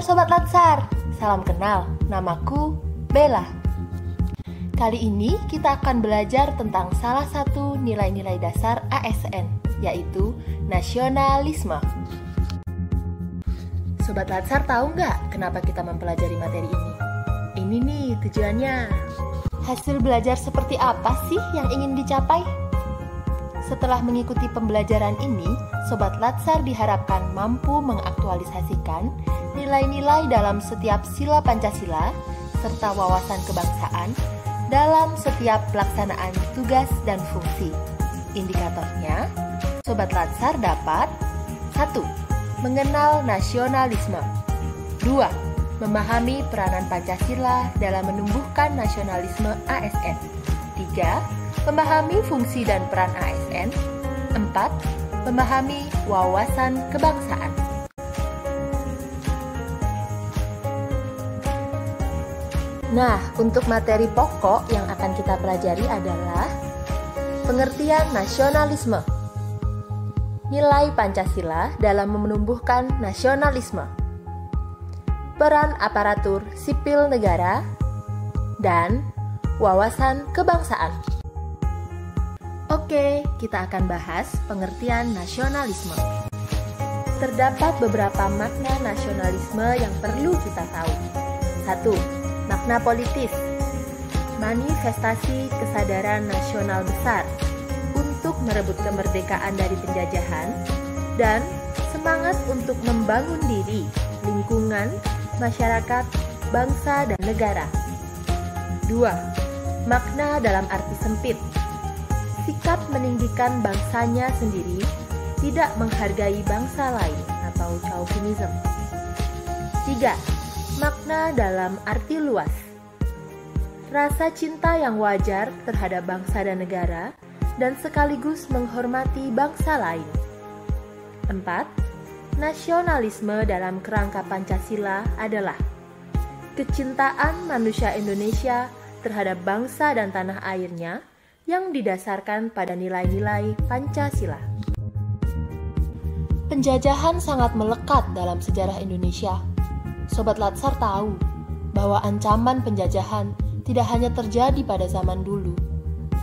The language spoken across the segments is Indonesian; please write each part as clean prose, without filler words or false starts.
Sobat Latsar, salam kenal, namaku Bella. Kali ini kita akan belajar tentang salah satu nilai-nilai dasar ASN, yaitu nasionalisme. Sobat Latsar tahu nggak kenapa kita mempelajari materi ini? Ini nih tujuannya. Hasil belajar seperti apa sih yang ingin dicapai? Setelah mengikuti pembelajaran ini, Sobat Latsar diharapkan mampu mengaktualisasikan nilai-nilai dalam setiap sila Pancasila serta wawasan kebangsaan dalam setiap pelaksanaan tugas dan fungsi. Indikatornya, Sobat Latsar dapat 1. Mengenal nasionalisme. 2. Memahami peranan Pancasila dalam menumbuhkan nasionalisme ASN. 3. Memahami fungsi dan peran ASN. 4. Memahami wawasan kebangsaan. Nah, untuk materi pokok yang akan kita pelajari adalah pengertian nasionalisme, nilai Pancasila dalam menumbuhkan nasionalisme, peran aparatur sipil negara, dan wawasan kebangsaan. Oke, kita akan bahas pengertian nasionalisme. Terdapat beberapa makna nasionalisme yang perlu kita tahu. 1. Makna politis, manifestasi kesadaran nasional besar untuk merebut kemerdekaan dari penjajahan dan semangat untuk membangun diri, lingkungan, masyarakat, bangsa, dan negara. 2. Makna dalam arti sempit, sikap meninggikan bangsanya sendiri, tidak menghargai bangsa lain atau chauvinism. 3. Makna dalam arti luas, rasa cinta yang wajar terhadap bangsa dan negara dan sekaligus menghormati bangsa lain. 4. Nasionalisme dalam kerangka Pancasila adalah kecintaan manusia Indonesia terhadap bangsa dan tanah airnya yang didasarkan pada nilai-nilai Pancasila. Penjajahan sangat melekat dalam sejarah Indonesia. Sobat Latsar tahu bahwa ancaman penjajahan tidak hanya terjadi pada zaman dulu.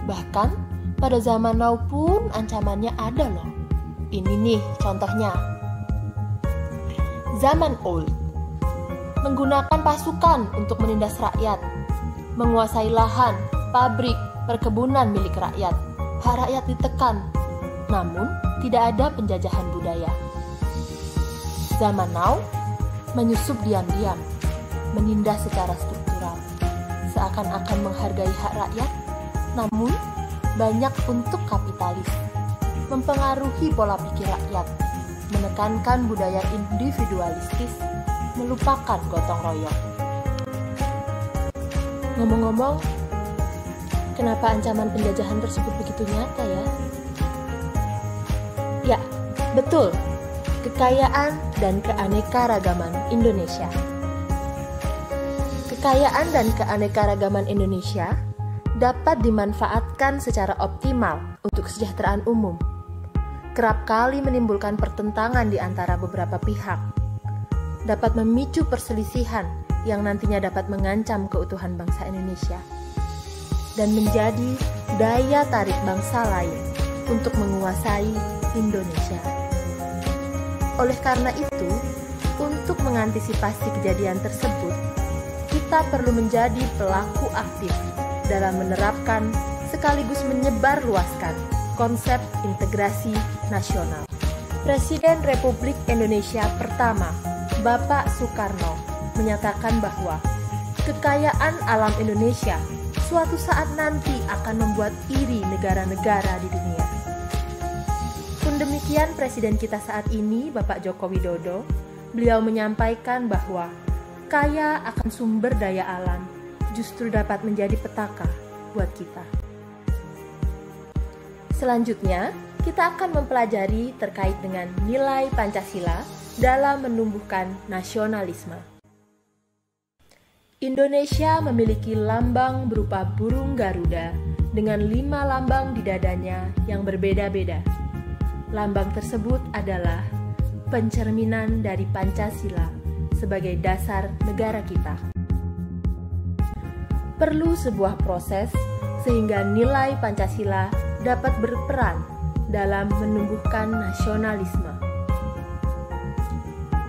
Bahkan pada zaman now pun ancamannya ada loh. Ini nih contohnya. Zaman old, menggunakan pasukan untuk menindas rakyat, menguasai lahan, pabrik, perkebunan milik rakyat. Hak rakyat ditekan, namun tidak ada penjajahan budaya. Zaman now, menyusup diam-diam, menindas secara struktural, seakan-akan menghargai hak rakyat, namun banyak untuk kapitalis, mempengaruhi pola pikir rakyat, menekankan budaya individualistis, melupakan gotong royong. Ngomong-ngomong, kenapa ancaman penjajahan tersebut begitu nyata ya? Ya, betul. Kekayaan dan keanekaragaman Indonesia. Kekayaan dan keanekaragaman Indonesia dapat dimanfaatkan secara optimal untuk kesejahteraan umum. Kerap kali menimbulkan pertentangan di antara beberapa pihak. Dapat memicu perselisihan yang nantinya dapat mengancam keutuhan bangsa Indonesia. Dan menjadi daya tarik bangsa lain untuk menguasai Indonesia. Oleh karena itu, untuk mengantisipasi kejadian tersebut, kita perlu menjadi pelaku aktif dalam menerapkan sekaligus menyebarluaskan konsep integrasi nasional. Presiden Republik Indonesia pertama, Bapak Soekarno, menyatakan bahwa kekayaan alam Indonesia suatu saat nanti akan membuat iri negara-negara di dunia. Demikian Presiden kita saat ini, Bapak Joko Widodo, beliau menyampaikan bahwa kaya akan sumber daya alam justru dapat menjadi petaka buat kita. Selanjutnya, kita akan mempelajari terkait dengan nilai Pancasila dalam menumbuhkan nasionalisme. Indonesia memiliki lambang berupa burung Garuda dengan 5 lambang di dadanya yang berbeda-beda. Lambang tersebut adalah pencerminan dari Pancasila sebagai dasar negara kita. Perlu sebuah proses sehingga nilai Pancasila dapat berperan dalam menumbuhkan nasionalisme.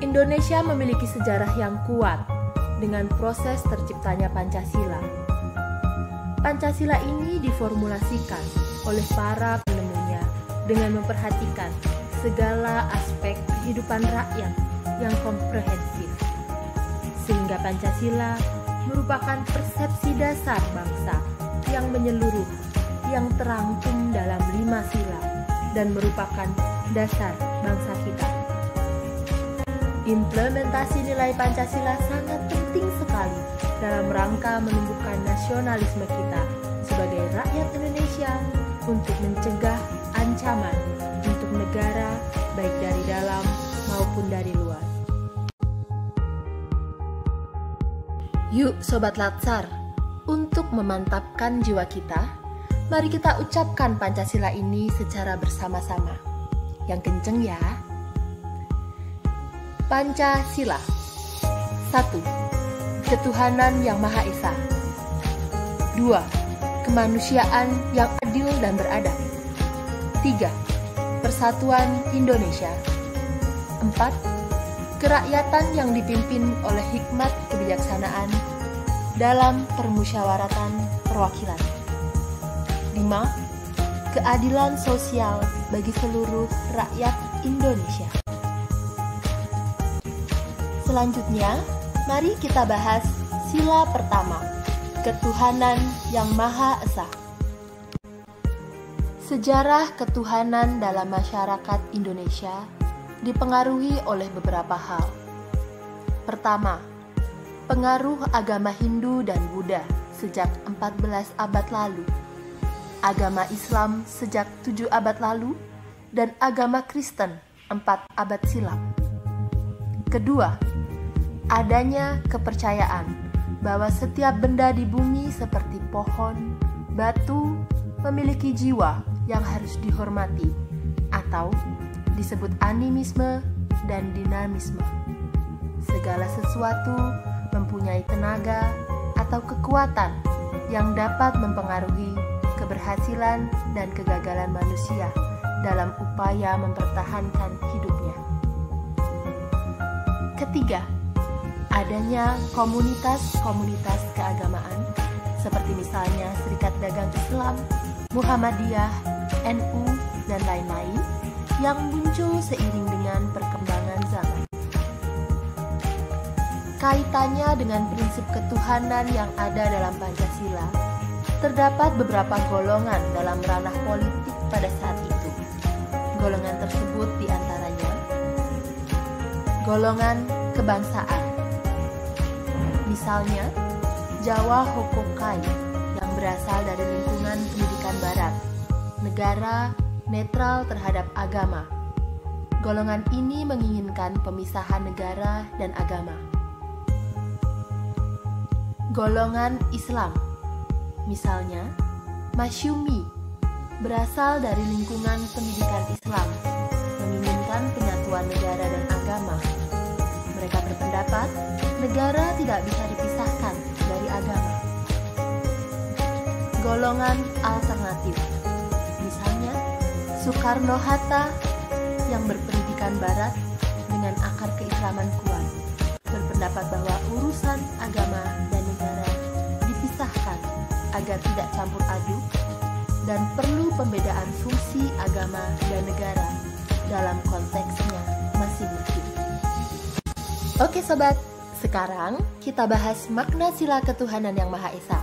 Indonesia memiliki sejarah yang kuat dengan proses terciptanya Pancasila. Pancasila ini diformulasikan oleh para penemunya dengan memperhatikan segala aspek kehidupan rakyat yang komprehensif, sehingga Pancasila merupakan persepsi dasar bangsa yang menyeluruh, yang terangkum dalam 5 sila dan merupakan dasar bangsa kita. Implementasi nilai Pancasila sangat penting sekali dalam rangka menumbuhkan nasionalisme kita sebagai rakyat Indonesia untuk mencegah ancaman untuk negara baik dari dalam maupun dari luar. Yuk Sobat Latsar, untuk memantapkan jiwa kita, mari kita ucapkan Pancasila ini secara bersama-sama. Yang kenceng ya. Pancasila. 1. Ketuhanan yang Maha Esa. 2. Kemanusiaan yang adil dan beradab. 3. Persatuan Indonesia. 4. Kerakyatan yang dipimpin oleh hikmat kebijaksanaan dalam permusyawaratan perwakilan. 5. Keadilan sosial bagi seluruh rakyat Indonesia. Selanjutnya, mari kita bahas sila pertama, ketuhanan yang Maha Esa. Sejarah ketuhanan dalam masyarakat Indonesia dipengaruhi oleh beberapa hal. Pertama, pengaruh agama Hindu dan Buddha sejak 14 abad lalu, agama Islam sejak 7 abad lalu, dan agama Kristen 4 abad silam. Kedua, adanya kepercayaan bahwa setiap benda di bumi seperti pohon, batu, memiliki jiwa yang harus dihormati, atau disebut animisme dan dinamisme. Segala sesuatu mempunyai tenaga atau kekuatan yang dapat mempengaruhi keberhasilan dan kegagalan manusia dalam upaya mempertahankan hidupnya. Ketiga, adanya komunitas-komunitas keagamaan seperti misalnya Serikat Dagang Islam, Muhammadiyah, NU, dan lain-lain yang muncul seiring dengan perkembangan zaman. Kaitannya dengan prinsip ketuhanan yang ada dalam Pancasila, terdapat beberapa golongan dalam ranah politik pada saat itu. Golongan tersebut diantaranya golongan kebangsaan. Misalnya, Jawa Hokkaido yang berasal dari lingkungan pendidikan barat, negara netral terhadap agama. Golongan ini menginginkan pemisahan negara dan agama. Golongan Islam, misalnya Masyumi, berasal dari lingkungan pendidikan Islam, menginginkan penyatuan negara dan agama. Mereka berpendapat negara tidak bisa dipisahkan dari agama. Golongan alternatif, misalnya Soekarno-Hatta yang berpendidikan barat dengan akar keislaman kuat, berpendapat bahwa urusan agama dan negara dipisahkan agar tidak campur aduk dan perlu pembedaan fungsi agama dan negara dalam konteksnya masing-masing. Oke sobat, sekarang kita bahas makna sila ketuhanan yang Maha Esa.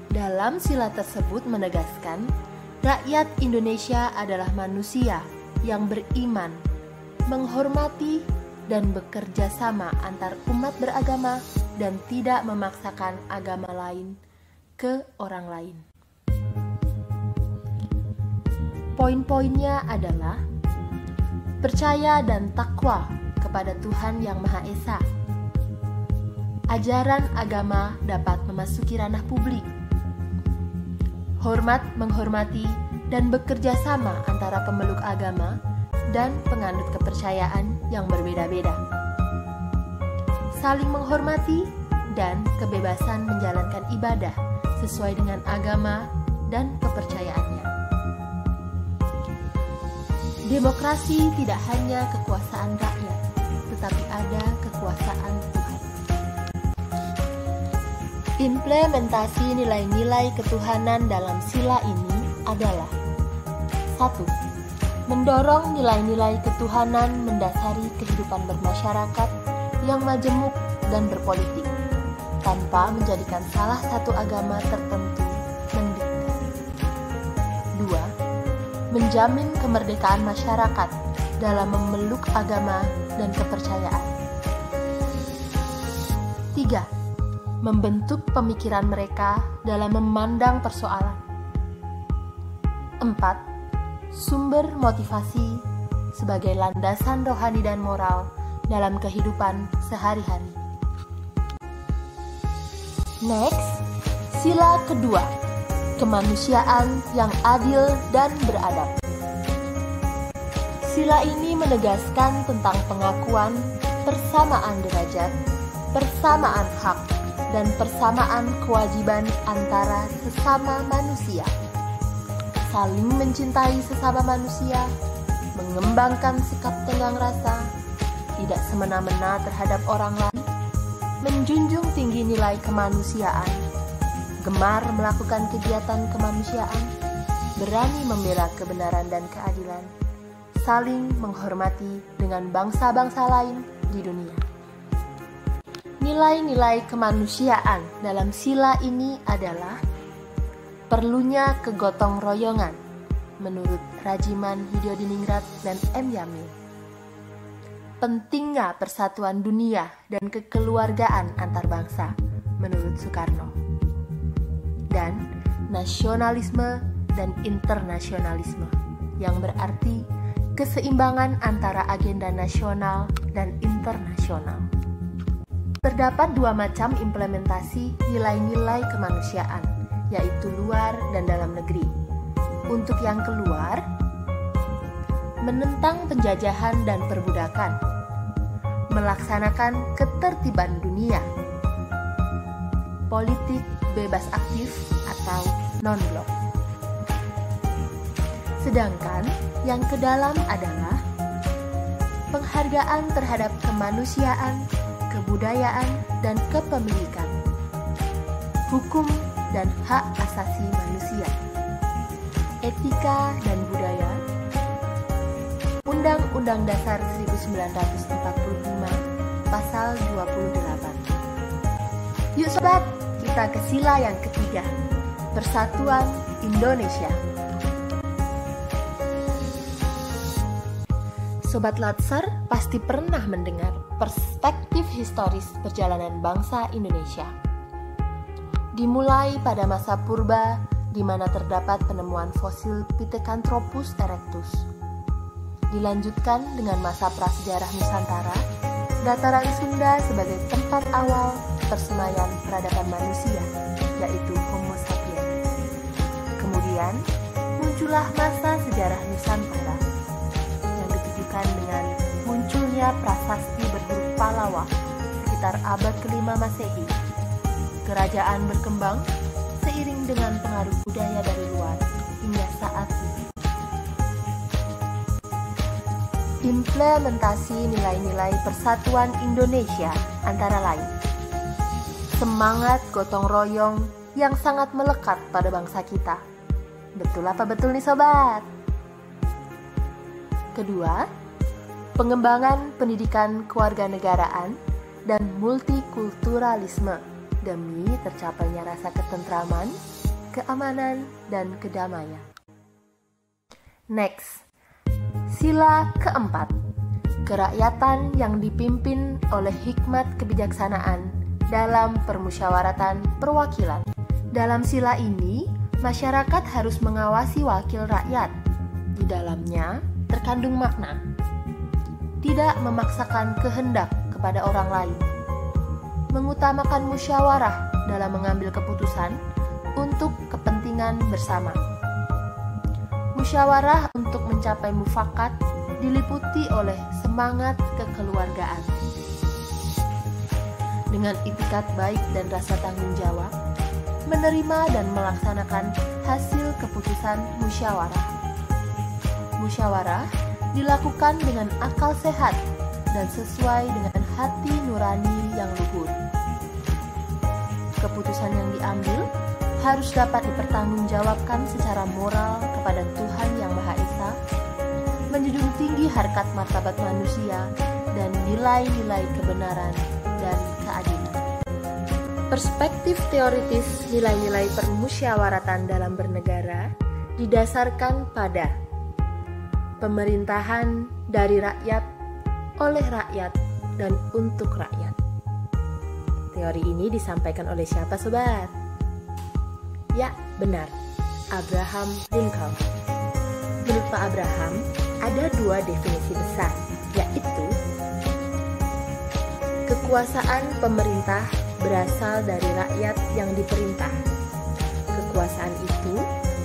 Dalam sila tersebut menegaskan, rakyat Indonesia adalah manusia yang beriman, menghormati, dan bekerja sama antar umat beragama dan tidak memaksakan agama lain ke orang lain. Poin-poinnya adalah percaya dan takwa kepada Tuhan Yang Maha Esa. Ajaran agama dapat memasuki ranah publik. Hormat, menghormati, dan bekerja sama antara pemeluk agama dan penganut kepercayaan yang berbeda-beda. saling menghormati, dan kebebasan menjalankan ibadah sesuai dengan agama dan kepercayaannya. Demokrasi tidak hanya kekuasaan rakyat, tetapi ada kekuasaan Tuhan. Implementasi nilai-nilai ketuhanan dalam sila ini adalah 1. Mendorong nilai-nilai ketuhanan mendasari kehidupan bermasyarakat yang majemuk dan berpolitik, tanpa menjadikan salah satu agama tertentu mendikte. 2. Menjamin kemerdekaan masyarakat dalam memeluk agama dan kepercayaan. 3. Membentuk pemikiran mereka dalam memandang persoalan. 4. Sumber motivasi sebagai landasan rohani dan moral dalam kehidupan sehari-hari. Next, sila kedua, kemanusiaan yang adil dan beradab. Sila ini menegaskan tentang pengakuan persamaan derajat, persamaan hak, dan persamaan kewajiban antara sesama manusia. Saling mencintai sesama manusia, mengembangkan sikap tenggang rasa, tidak semena-mena terhadap orang lain, menjunjung tinggi nilai kemanusiaan, gemar melakukan kegiatan kemanusiaan, berani membela kebenaran dan keadilan, saling menghormati dengan bangsa-bangsa lain di dunia. Nilai-nilai kemanusiaan dalam sila ini adalah perlunya kegotong royongan menurut Rajiman Widyodiningrat dan M. Yamin. Pentingnya persatuan dunia dan kekeluargaan antar bangsa menurut Soekarno. Dan nasionalisme dan internasionalisme yang berarti keseimbangan antara agenda nasional dan internasional. Terdapat dua macam implementasi nilai-nilai kemanusiaan, yaitu luar dan dalam negeri. Untuk yang keluar, menentang penjajahan dan perbudakan, melaksanakan ketertiban dunia, politik bebas aktif atau non-blok. Sedangkan yang ke dalam adalah penghargaan terhadap kemanusiaan, kebudayaan, dan kepemilikan, hukum dan hak asasi manusia, etika dan budaya, Undang-Undang Dasar 1945, Pasal 28. Yuk sobat, kita ke sila yang ketiga, Persatuan Indonesia. Sobat Latsar pasti pernah mendengar perspektif historis perjalanan bangsa Indonesia. Dimulai pada masa purba, di mana terdapat penemuan fosil Pithecanthropus erectus. Dilanjutkan dengan masa prasejarah Nusantara, dataran Sunda sebagai tempat awal persemaian peradaban manusia, yaitu Homo sapiens. Kemudian, muncullah masa sejarah Nusantara, yang ditujukan dengan munculnya prasasti berhuruf Pallawa sekitar abad ke-5 Masehi. Kerajaan berkembang seiring dengan pengaruh budaya dari luar hingga saat ini. Implementasi nilai-nilai persatuan Indonesia antara lain semangat gotong royong yang sangat melekat pada bangsa kita. Betul apa betul nih sobat? Kedua, pengembangan pendidikan kewarganegaraan dan multikulturalisme demi tercapainya rasa ketentraman, keamanan, dan kedamaian. Next, sila keempat, kerakyatan yang dipimpin oleh hikmat kebijaksanaan dalam permusyawaratan perwakilan. Dalam sila ini, masyarakat harus mengawasi wakil rakyat. Di dalamnya terkandung makna tidak memaksakan kehendak kepada orang lain, mengutamakan musyawarah dalam mengambil keputusan untuk kepentingan bersama. Musyawarah untuk mencapai mufakat diliputi oleh semangat kekeluargaan. dengan itikat baik dan rasa tanggung jawab, menerima dan melaksanakan hasil keputusan musyawarah. Musyawarah dilakukan dengan akal sehat dan sesuai dengan hati nurani yang luhur. Keputusan yang diambil harus dapat dipertanggungjawabkan secara moral kepada Tuhan Yang Maha Esa, menjunjung tinggi harkat martabat manusia dan nilai-nilai kebenaran dan keadilan. Perspektif teoritis nilai-nilai permusyawaratan dalam bernegara didasarkan pada pemerintahan dari rakyat, oleh rakyat, dan untuk rakyat. Teori ini disampaikan oleh siapa, sobat? Ya, benar, Abraham Lincoln. Menurut Pak Abraham, ada dua definisi besar, yaitu kekuasaan pemerintah berasal dari rakyat yang diperintah. Kekuasaan itu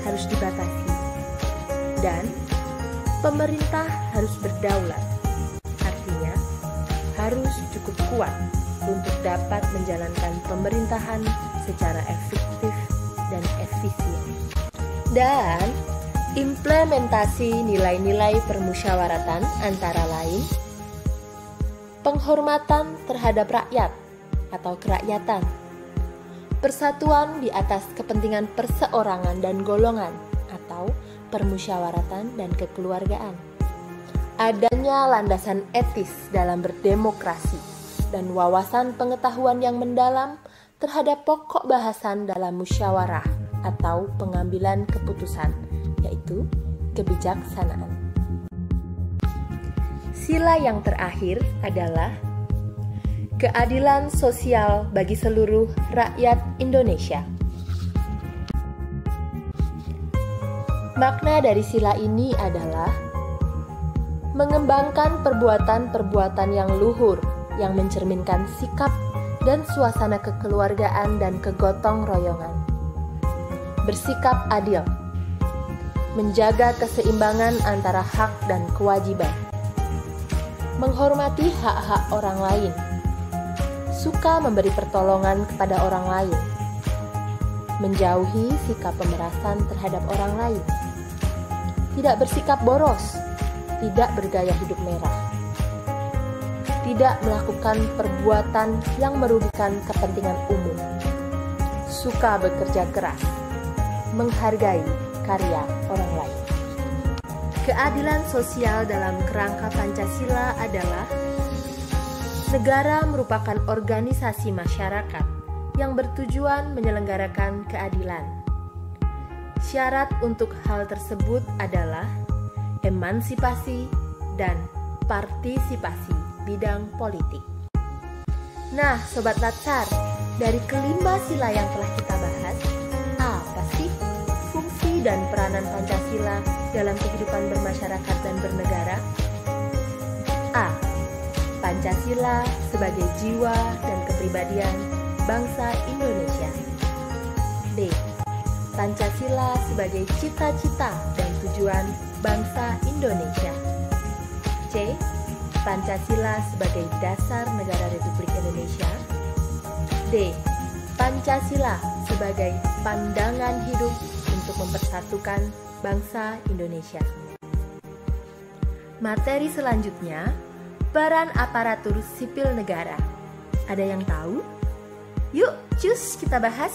harus dibatasi, dan pemerintah harus berdaulat. Artinya, harus cukup kuat untuk dapat menjalankan pemerintahan secara efektif dan efisien. Dan implementasi nilai-nilai permusyawaratan antara lain penghormatan terhadap rakyat atau kerakyatan, persatuan di atas kepentingan perseorangan dan golongan atau permusyawaratan dan kekeluargaan, adanya landasan etis dalam berdemokrasi, dan wawasan pengetahuan yang mendalam terhadap pokok bahasan dalam musyawarah atau pengambilan keputusan, yaitu kebijaksanaan. Sila yang terakhir adalah keadilan sosial bagi seluruh rakyat Indonesia. Makna dari sila ini adalah mengembangkan perbuatan-perbuatan yang luhur yang mencerminkan sikap dan suasana kekeluargaan dan kegotong royongan. Bersikap adil, menjaga keseimbangan antara hak dan kewajiban, menghormati hak-hak orang lain, suka memberi pertolongan kepada orang lain, menjauhi sikap pemerasan terhadap orang lain, tidak bersikap boros, tidak bergaya hidup mewah, tidak melakukan perbuatan yang merugikan kepentingan umum, suka bekerja keras, menghargai karya orang lain. Keadilan sosial dalam kerangka Pancasila adalah negara merupakan organisasi masyarakat yang bertujuan menyelenggarakan keadilan. Syarat untuk hal tersebut adalah emansipasi dan partisipasi bidang politik. Nah, Sobat Latsar, dari kelima sila yang telah kita bahas, apa sih fungsi dan peranan Pancasila dalam kehidupan bermasyarakat dan bernegara? A. Pancasila sebagai jiwa dan kepribadian bangsa Indonesia. B. Pancasila sebagai cita-cita dan tujuan bangsa Indonesia. C. Pancasila sebagai dasar negara Republik Indonesia. D. Pancasila sebagai pandangan hidup untuk mempersatukan bangsa Indonesia. Materi selanjutnya, peran aparatur sipil negara. Ada yang tahu? Yuk, cus kita bahas.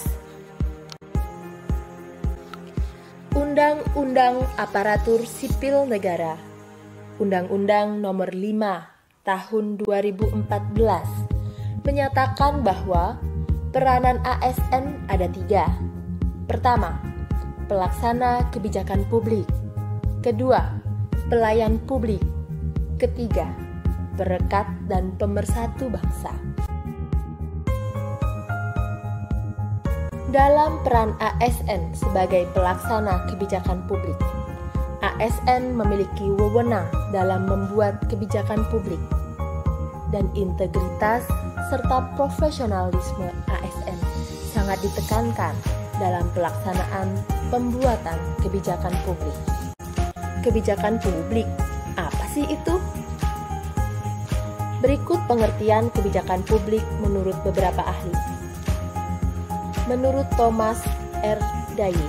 Undang-Undang Aparatur Sipil Negara, Undang-Undang Nomor 5 Tahun 2014 menyatakan bahwa peranan ASN ada 3. Pertama, pelaksana kebijakan publik. Kedua, pelayan publik. Ketiga, perekat dan pemersatu bangsa. Dalam peran ASN sebagai pelaksana kebijakan publik, ASN memiliki wewenang dalam membuat kebijakan publik, dan integritas serta profesionalisme ASN sangat ditekankan dalam pelaksanaan pembuatan kebijakan publik. Kebijakan publik, apa sih itu? Berikut pengertian kebijakan publik menurut beberapa ahli. Menurut Thomas R. Dye,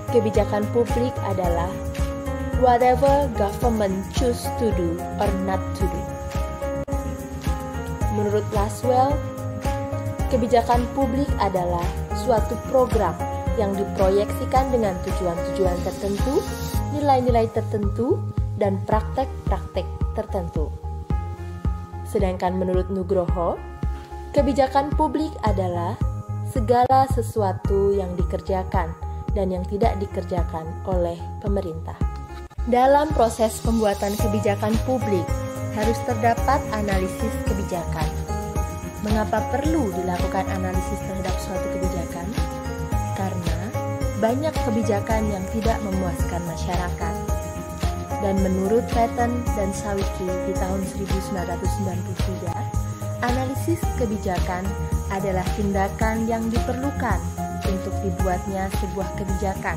kebijakan publik adalah whatever government choose to do or not to do. Menurut Laswell, kebijakan publik adalah suatu program yang diproyeksikan dengan tujuan-tujuan tertentu, nilai-nilai tertentu, dan praktek-praktek tertentu. Sedangkan menurut Nugroho, kebijakan publik adalah segala sesuatu yang dikerjakan dan yang tidak dikerjakan oleh pemerintah. Dalam proses pembuatan kebijakan publik, harus terdapat analisis kebijakan. Mengapa perlu dilakukan analisis terhadap suatu kebijakan? Karena banyak kebijakan yang tidak memuaskan masyarakat. Dan menurut Patton dan Sawicki di tahun 1993, analisis kebijakan adalah tindakan yang diperlukan untuk dibuatnya sebuah kebijakan,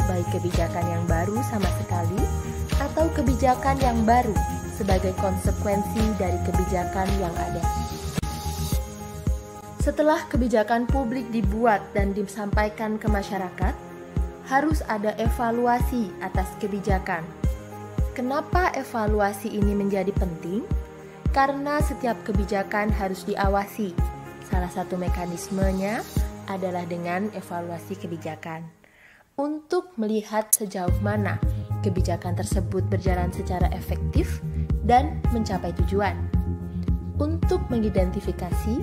baik kebijakan yang baru sama sekali atau kebijakan yang baru sebagai konsekuensi dari kebijakan yang ada. Setelah kebijakan publik dibuat dan disampaikan ke masyarakat, harus ada evaluasi atas kebijakan. Kenapa evaluasi ini menjadi penting? Karena setiap kebijakan harus diawasi. Salah satu mekanismenya adalah dengan evaluasi kebijakan. Untuk melihat sejauh mana kebijakan tersebut berjalan secara efektif dan mencapai tujuan. Untuk mengidentifikasi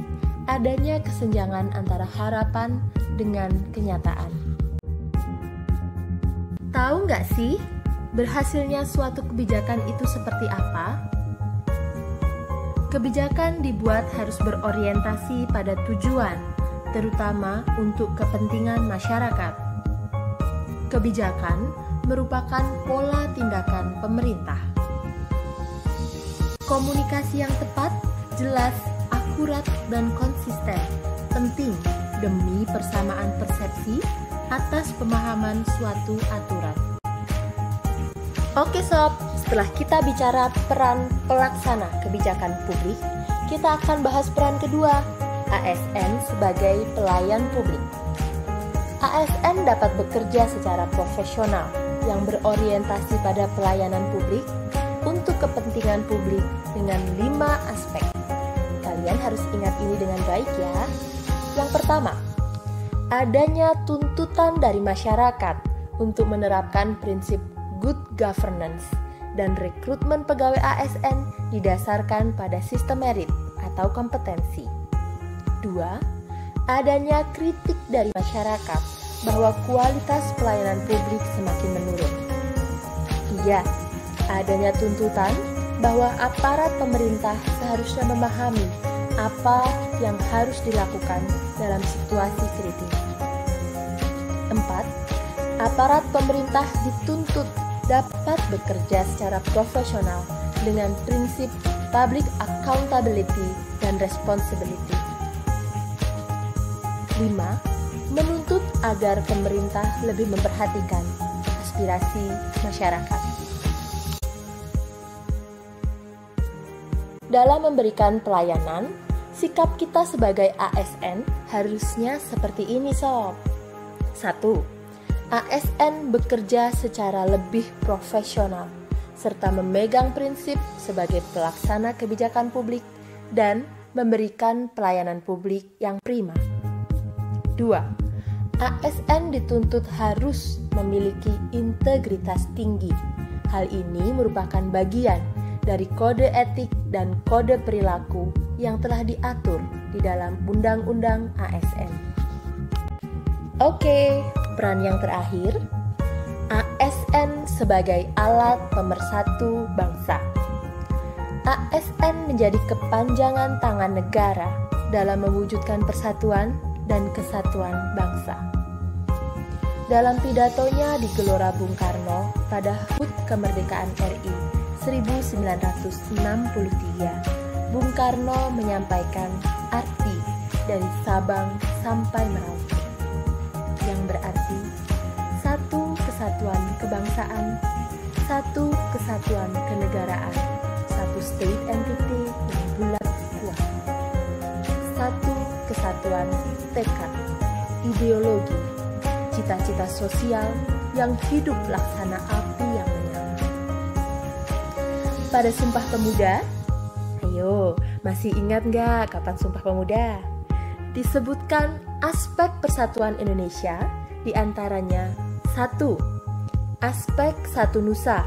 adanya kesenjangan antara harapan dengan kenyataan. Tahu nggak sih, berhasilnya suatu kebijakan itu seperti apa? Kebijakan dibuat harus berorientasi pada tujuan, terutama untuk kepentingan masyarakat. Kebijakan merupakan pola tindakan pemerintah. Komunikasi yang tepat, jelas, akurat, dan konsisten penting demi persamaan persepsi atas pemahaman suatu aturan. Oke sob, setelah kita bicara peran pelaksana kebijakan publik, kita akan bahas peran kedua, ASN sebagai pelayan publik. ASN dapat bekerja secara profesional yang berorientasi pada pelayanan publik untuk kepentingan publik dengan 5 aspek. Kalian harus ingat ini dengan baik ya. Yang pertama, adanya tuntutan dari masyarakat untuk menerapkan prinsip good governance dan rekrutmen pegawai ASN didasarkan pada sistem merit atau kompetensi. 2. Adanya kritik dari masyarakat bahwa kualitas pelayanan publik semakin menurun. 3. Adanya tuntutan bahwa aparat pemerintah seharusnya memahami apa yang harus dilakukan dalam situasi kritis. 4. Aparat pemerintah dituntut dapat bekerja secara profesional dengan prinsip public accountability dan responsibility. 5. Menuntut agar pemerintah lebih memperhatikan aspirasi masyarakat. Dalam memberikan pelayanan, sikap kita sebagai ASN harusnya seperti ini sob. 1. ASN bekerja secara lebih profesional, serta memegang prinsip sebagai pelaksana kebijakan publik dan memberikan pelayanan publik yang prima. 2. ASN dituntut harus memiliki integritas tinggi. Hal ini merupakan bagian dari kode etik dan kode perilaku yang telah diatur di dalam Undang-Undang ASN. Oke, peran yang terakhir, ASN sebagai alat pemersatu bangsa. ASN menjadi kepanjangan tangan negara dalam mewujudkan persatuan dan kesatuan bangsa. Dalam pidatonya di Gelora Bung Karno pada HUT Kemerdekaan RI 1963, Bung Karno menyampaikan arti dari Sabang sampai Merauke, yang berarti satu kesatuan kebangsaan, satu kesatuan kenegaraan, satu satu state entity yang bulat kuat. Satu kesatuan tekad, ideologi, cita-cita sosial yang hidup laksana api yang menyala. Pada Sumpah Pemuda, ayo, masih ingat nggak kapan Sumpah Pemuda? Disebutkan aspek persatuan Indonesia, diantaranya 1. Aspek satu nusa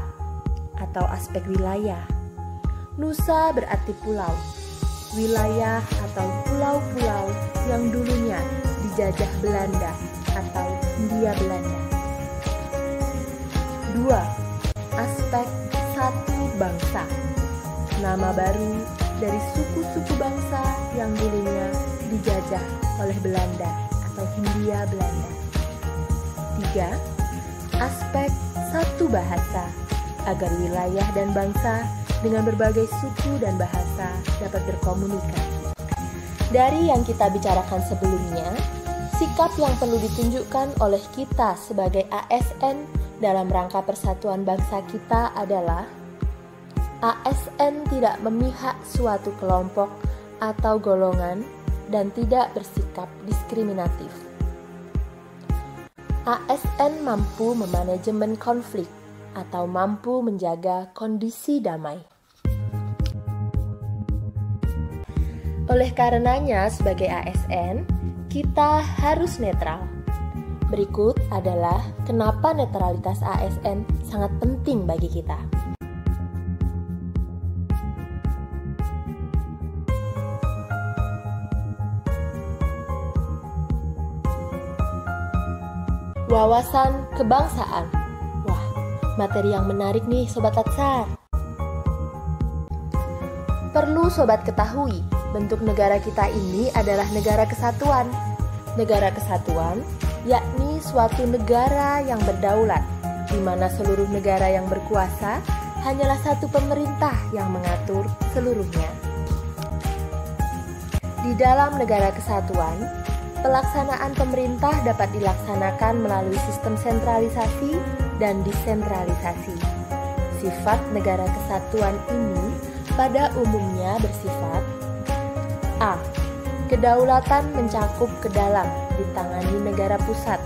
atau aspek wilayah. Nusa berarti pulau, wilayah atau pulau-pulau yang dulunya dijajah Belanda atau Hindia Belanda. 2. Aspek satu bangsa, nama baru dari suku-suku bangsa yang dulunya dijajah oleh Belanda atau Hindia Belanda. 3. Aspek satu bahasa, agar wilayah dan bangsa dengan berbagai suku dan bahasa dapat berkomunikasi. Dari yang kita bicarakan sebelumnya, sikap yang perlu ditunjukkan oleh kita sebagai ASN dalam rangka persatuan bangsa kita adalah ASN tidak memihak suatu kelompok atau golongan dan tidak bersikap diskriminatif. ASN mampu memanajemen konflik atau mampu menjaga kondisi damai. Oleh karenanya, sebagai ASN, kita harus netral. Berikut adalah kenapa netralitas ASN sangat penting bagi kita. Wawasan kebangsaan. Wah, materi yang menarik nih Sobat Latsar. Perlu Sobat ketahui, bentuk negara kita ini adalah negara kesatuan. Negara kesatuan yakni suatu negara yang berdaulat, di mana seluruh negara yang berkuasa hanyalah satu pemerintah yang mengatur seluruhnya. Di dalam negara kesatuan, pelaksanaan pemerintah dapat dilaksanakan melalui sistem sentralisasi dan desentralisasi. Sifat negara kesatuan ini pada umumnya bersifat A. Kedaulatan mencakup ke dalam, ditangani negara pusat.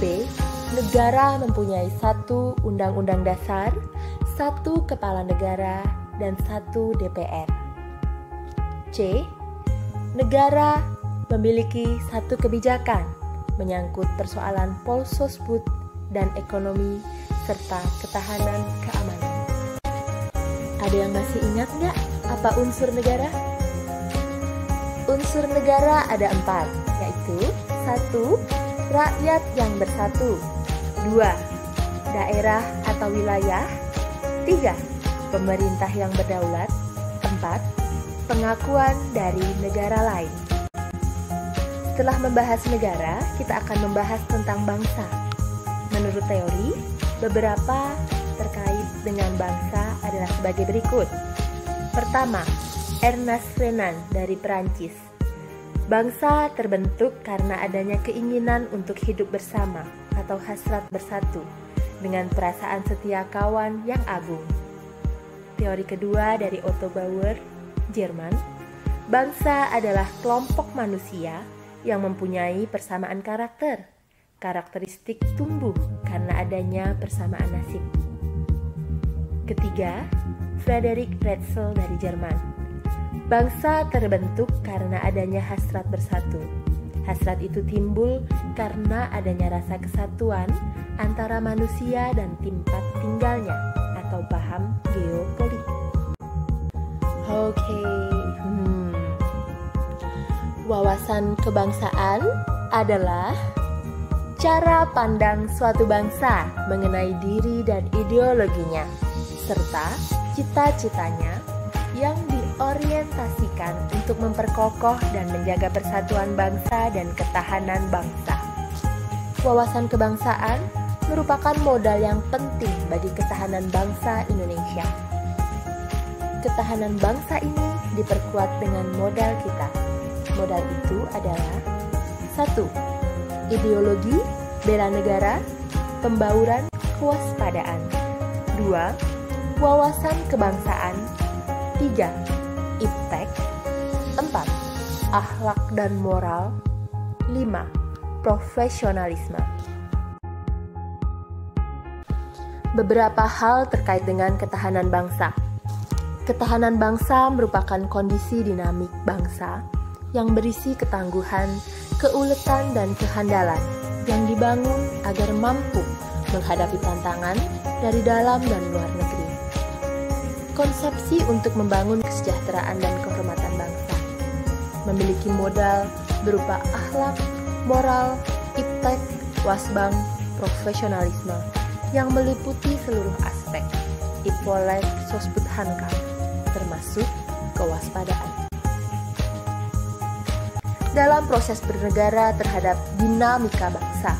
B. Negara mempunyai satu undang-undang dasar, satu kepala negara, dan satu DPR. C. Negara memiliki satu kebijakan menyangkut persoalan polsosbud dan ekonomi serta ketahanan keamanan. Ada yang masih ingat nggak apa unsur negara? Unsur negara ada 4, yaitu 1. Rakyat yang bersatu. 2. Daerah atau wilayah. 3. Pemerintah yang berdaulat. 4. Pengakuan dari negara lain. Setelah membahas negara, kita akan membahas tentang bangsa. Menurut teori, beberapa terkait dengan bangsa adalah sebagai berikut. Pertama, Ernest Renan dari Perancis. Bangsa terbentuk karena adanya keinginan untuk hidup bersama atau hasrat bersatu dengan perasaan setia kawan yang agung. Teori kedua dari Otto Bauer, Jerman. Bangsa adalah kelompok manusia yang mempunyai persamaan karakteristik tumbuh karena adanya persamaan nasib. Ketiga, Friedrich Rätzel dari Jerman. Bangsa terbentuk karena adanya hasrat bersatu. Hasrat itu timbul karena adanya rasa kesatuan antara manusia dan tempat tinggalnya atau paham geopolitik. Oke. Wawasan kebangsaan adalah cara pandang suatu bangsa mengenai diri dan ideologinya, serta cita-citanya yang diorientasikan untuk memperkokoh dan menjaga persatuan bangsa dan ketahanan bangsa. Wawasan kebangsaan merupakan modal yang penting bagi ketahanan bangsa Indonesia. Ketahanan bangsa ini diperkuat dengan modal kita. Modal itu adalah 1. Ideologi, bela negara, pembauran, kewaspadaan. 2. Wawasan kebangsaan. 3. Iptek. 4. Akhlak dan moral. 5. Profesionalisme. Beberapa hal terkait dengan ketahanan bangsa. Ketahanan bangsa merupakan kondisi dinamik bangsa yang berisi ketangguhan, keuletan, dan kehandalan yang dibangun agar mampu menghadapi tantangan dari dalam dan luar negeri. Konsepsi untuk membangun kesejahteraan dan kehormatan bangsa memiliki modal berupa akhlak, moral, iptek, wasbang, profesionalisme yang meliputi seluruh aspek Ipolek Sosbudhankam, termasuk kewaspadaan. Dalam proses bernegara terhadap dinamika bangsa,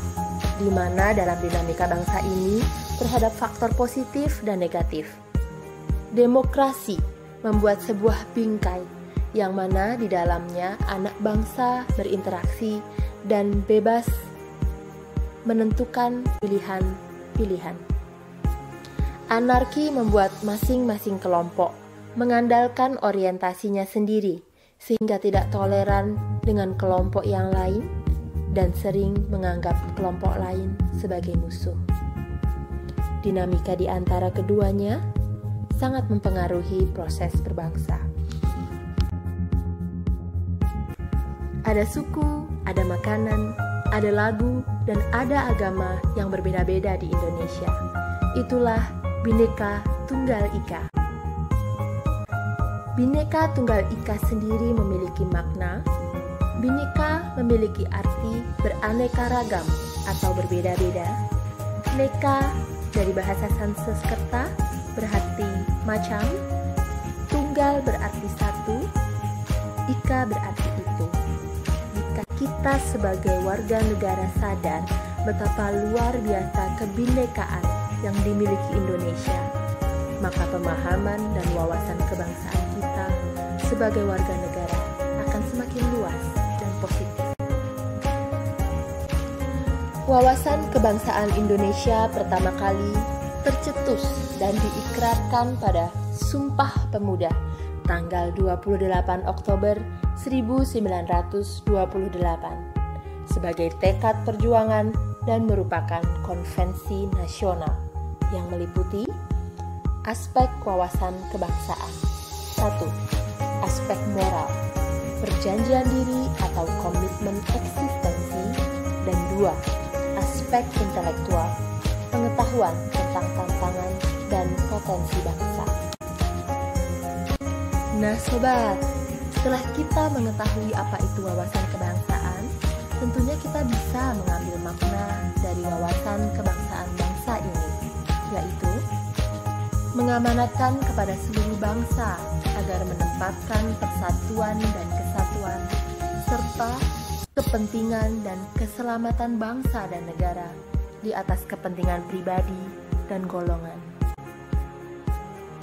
di mana dalam dinamika bangsa ini terhadap faktor positif dan negatif. Demokrasi membuat sebuah bingkai yang mana di dalamnya anak bangsa berinteraksi dan bebas menentukan pilihan-pilihan. Anarki membuat masing-masing kelompok mengandalkan orientasinya sendiri sehingga tidak toleran dengan kelompok yang lain dan sering menganggap kelompok lain sebagai musuh. Dinamika di antara keduanya sangat mempengaruhi proses berbangsa. Ada suku, ada makanan, ada lagu, dan ada agama yang berbeda-beda di Indonesia. Itulah Bhinneka Tunggal Ika. Bhinneka Tunggal Ika sendiri memiliki makna. Bhinneka memiliki arti beraneka ragam atau berbeda-beda. Neka dari bahasa Sanskerta berarti macam, tunggal berarti satu, ika berarti itu. Jika kita sebagai warga negara sadar betapa luar biasa kebinekaan yang dimiliki Indonesia, maka pemahaman dan wawasan kebangsaan kita sebagai warga negara akan semakin luas dan positif. Wawasan kebangsaan Indonesia pertama kali tercetus dan diikrarkan pada Sumpah Pemuda tanggal 28 Oktober 1928 sebagai tekad perjuangan dan merupakan konvensi nasional yang meliputi aspek wawasan kebangsaan. 1. Aspek moral, perjanjian diri atau komitmen eksistensi. Dan 2. Aspek intelektual, pengetahuan tentang tantangan dan potensi bangsa. Nah sobat, setelah kita mengetahui apa itu wawasan kebangsaan, tentunya kita bisa mengambil makna dari wawasan kebangsaan bangsa ini, yaitu mengamanatkan kepada seluruh bangsa agar menempatkan persatuan dan kesatuan, serta kepentingan dan keselamatan bangsa dan negara di atas kepentingan pribadi dan golongan.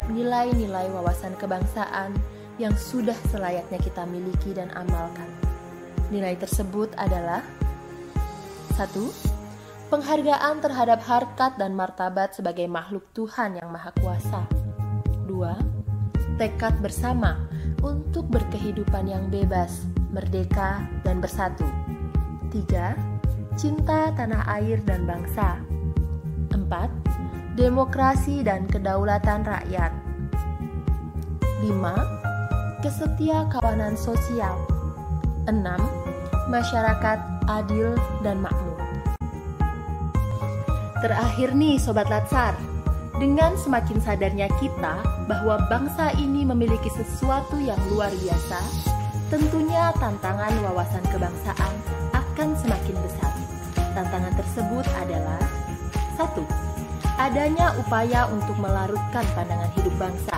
Nilai-nilai wawasan kebangsaan yang sudah selayaknya kita miliki dan amalkan. Nilai tersebut adalah 1. Penghargaan terhadap harkat dan martabat sebagai makhluk Tuhan yang Maha Kuasa. 2. Tekad bersama untuk berkehidupan yang bebas, merdeka, dan bersatu. 3. Cinta tanah air dan bangsa. 4. Demokrasi dan kedaulatan rakyat. 5. Kesetia kawanan sosial. 6. Masyarakat adil dan makmur. Terakhir nih Sobat Latsar, dengan semakin sadarnya kita bahwa bangsa ini memiliki sesuatu yang luar biasa, tentunya tantangan wawasan kebangsaan akan semakin besar. Tantangan tersebut adalah 1. Adanya upaya untuk melarutkan pandangan hidup bangsa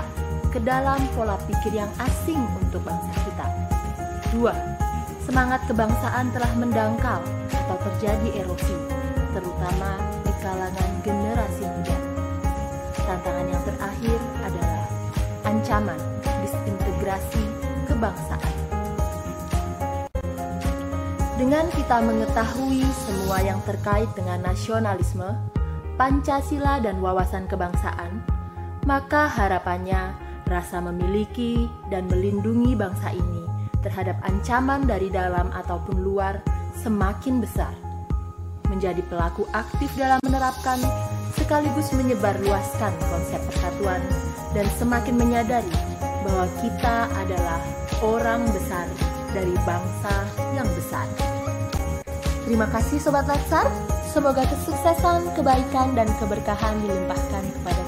ke dalam pola pikir yang asing untuk bangsa kita. 2. Semangat kebangsaan telah mendangkal atau terjadi erosi, terutama di kalangan generasi muda. Tantangan yang terakhir adalah ancaman disintegrasi kebangsaan. Dengan kita mengetahui semua yang terkait dengan nasionalisme, Pancasila dan wawasan kebangsaan, maka harapannya rasa memiliki dan melindungi bangsa ini terhadap ancaman dari dalam ataupun luar semakin besar. Menjadi pelaku aktif dalam menerapkan sekaligus menyebarluaskan konsep persatuan dan semakin menyadari bahwa kita adalah orang besar dari bangsa yang besar. Terima kasih Sobat Latsar, semoga kesuksesan, kebaikan, dan keberkahan dilimpahkan kepada